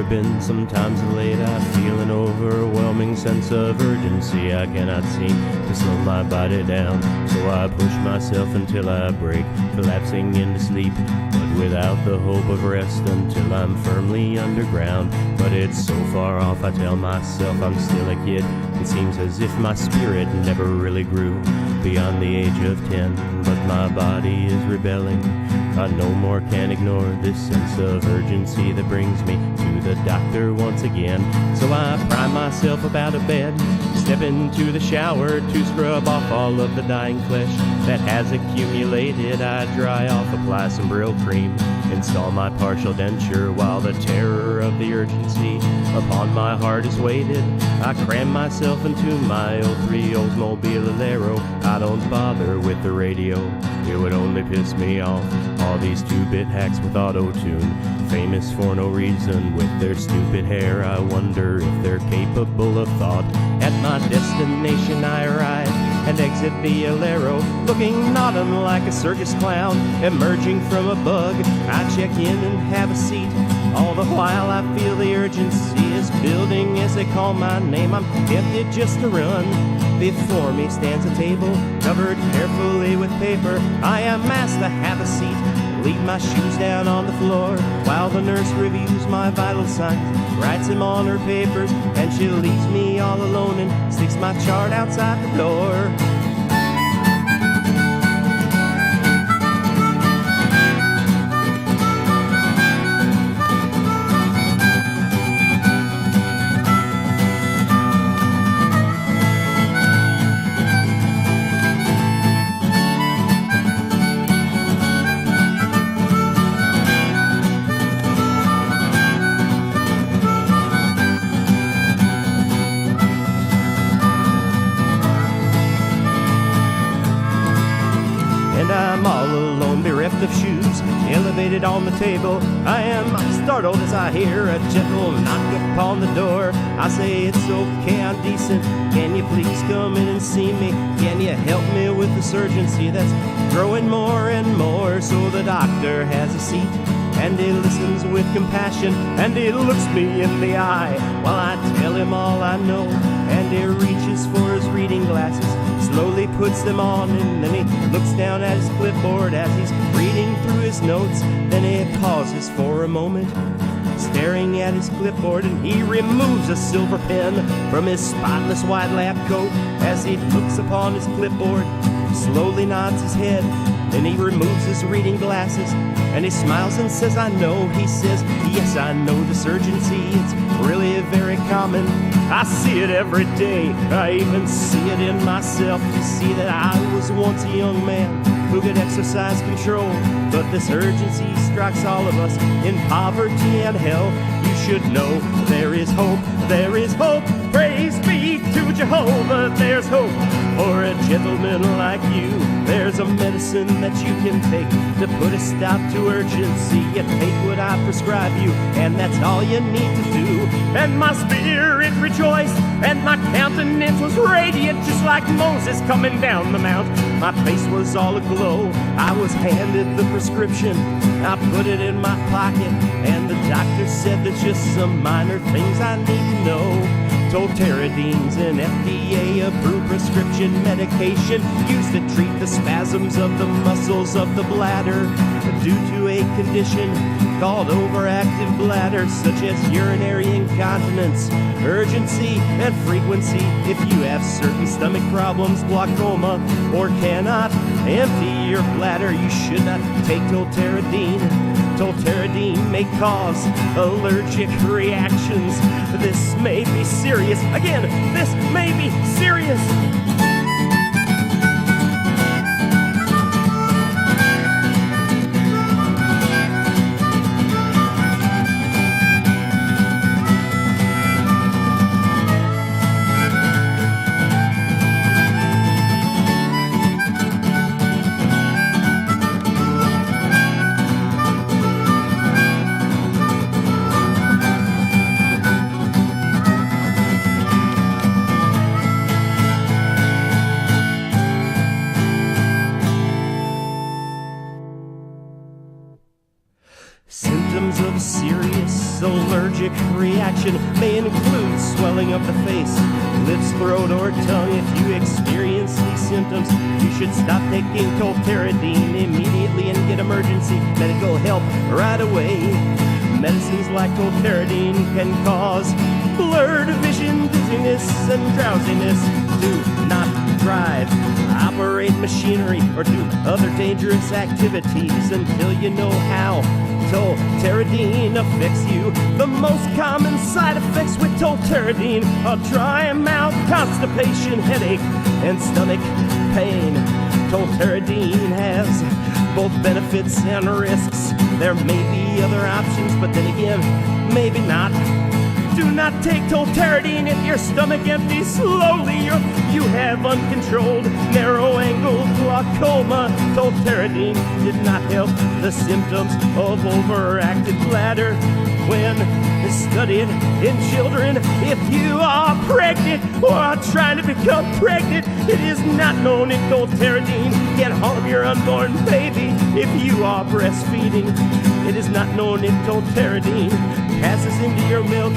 There have been some times of late I feel an overwhelming sense of urgency. I cannot seem to slow my body down, so I push myself until I break, collapsing into sleep, but without the hope of rest until I'm firmly underground. But it's so far off, I tell myself I'm still a kid. It seems as if my spirit never really grew beyond the age of 10, but my body is rebelling. I no more can ignore this sense of urgency that brings me to the doctor once again. So I pry myself up out of bed, step into the shower to scrub off all of the dying flesh that has accumulated. I dry off, apply some Brill cream, install my partial denture while the terror of the urgency upon my heart is weighted. I cram myself into my 03 Oldsmobile Alero. I don't bother with the radio, it would only piss me off. All these 2-bit hacks with auto-tune, famous for no reason with their stupid hair. I wonder if they're capable of thought. At my destination I arrive and exit the Alero, looking not unlike a circus clown emerging from a bug. I check in and have a seat. All the while I feel the urgency is building as they call my name. I'm tempted just to run. Before me stands a table covered carefully with paper. I am asked to have a seat, leave my shoes down on the floor, while the nurse reviews my vital signs, writes them on her papers, and she leaves me all alone and sticks my chart outside the door. I'm all alone, bereft of shoes, elevated on the table. I am startled as I hear a gentle knock upon the door. I say, it's okay, I'm decent. Can you please come in and see me? Can you help me with this urgency that's growing more and more? So the doctor has a seat, and he listens with compassion, and he looks me in the eye while I tell him all I know. And he reaches for his reading glasses, slowly puts them on, and then he looks down at his clipboard as he's reading through his notes. Then he pauses for a moment, staring at his clipboard, and he removes a silver pen from his spotless white lab coat. As he looks upon his clipboard, slowly nods his head. Then he removes his reading glasses, and he smiles and says, I know. He says, yes, I know this urgency, it's really very common. I see it every day, I even see it in myself. You see that I was once a young man who could exercise control, but this urgency strikes all of us in poverty and hell. You should know there is hope, there is hope. Praise be to Jehovah, there's hope for a gentleman like you. There's a medicine that you can take to put a stop to urgency. You take what I prescribe you, and that's all you need to do. And my spirit rejoiced, and my countenance was radiant, just like Moses coming down the mount. My face was all aglow. I was handed the prescription, I put it in my pocket, and the doctor said there's just some minor things I need to know. Tolteradine's an FDA-approved prescription medication used to treat the spasms of the muscles of the bladder due to a condition called overactive bladder, such as urinary incontinence, urgency, and frequency. If you have certain stomach problems, glaucoma, or cannot empty your bladder, you should not take Tolteradine. Tolteradine may cause allergic reactions. This may be serious. Again, this may be serious. Symptoms of serious allergic reaction may include swelling of the face, lips, throat, or tongue. If you experience these symptoms, you should stop taking tolterodine immediately and get emergency medical help right away. Medicines like tolterodine can cause blurred vision, dizziness, and drowsiness. Do not drive, operate machinery, or do other dangerous activities until you know how tolterodine affects you. The most common side effects with tolterodine are dry mouth, constipation, headache, and stomach pain. Tolterodine has both benefits and risks. There may be other options, but then again, maybe not. Do not take tolterodine if your stomach empties slowly. You have uncontrolled narrow-angle glaucoma. Tolterodine did not help the symptoms of overactive bladder when studied in children. If you are pregnant or are trying to become pregnant, it is not known if tolterodine can harm your unborn baby. If you are breastfeeding, it is not known if tolterodine passes into your milk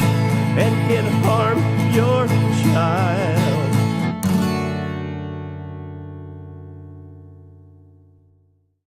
and can harm your child.